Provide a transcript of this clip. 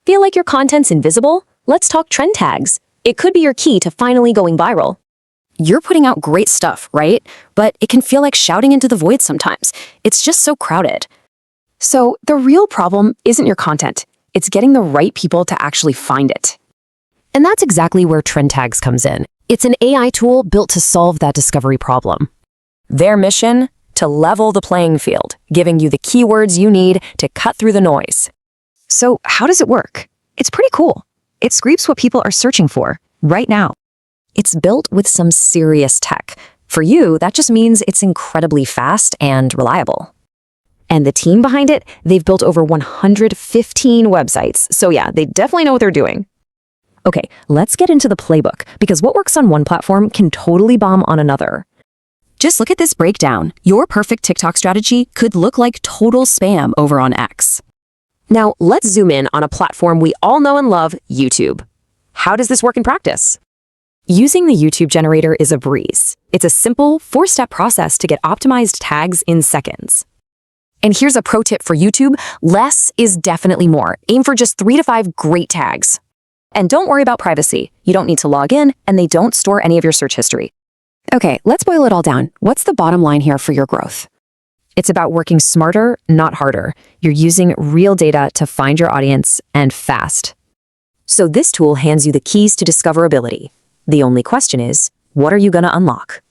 Feel like your content's invisible? Let's talk trend tags. It could be your key to finally going viral. You're putting out great stuff, right? But it can feel like shouting into the void sometimes. It's just so crowded. So the real problem isn't your content. It's getting the right people to actually find it. And that's exactly where TrendTags comes in. It's an AI tool built to solve that discovery problem. Their mission? To level the playing field, giving you the keywords you need to cut through the noise. So how does it work? It's pretty cool. It scrapes what people are searching for right now. It's built with some serious tech. For you, that just means it's incredibly fast and reliable. And the team behind it, they've built over 115 websites. So yeah, they definitely know what they're doing. Okay, let's get into the playbook, because what works on one platform can totally bomb on another. Just look at this breakdown. Your perfect TikTok strategy could look like total spam over on X. Now, let's zoom in on a platform we all know and love, YouTube. How does this work in practice? Using the YouTube generator is a breeze. It's a simple, 4-step process to get optimized tags in seconds. And here's a pro tip for YouTube: less is definitely more. Aim for just 3 to 5 great tags. And don't worry about privacy. You don't need to log in, and they don't store any of your search history. Okay, let's boil it all down. What's the bottom line here for your growth? It's about working smarter, not harder. You're using real data to find your audience, and fast. So this tool hands you the keys to discoverability. The only question is, what are you going to unlock?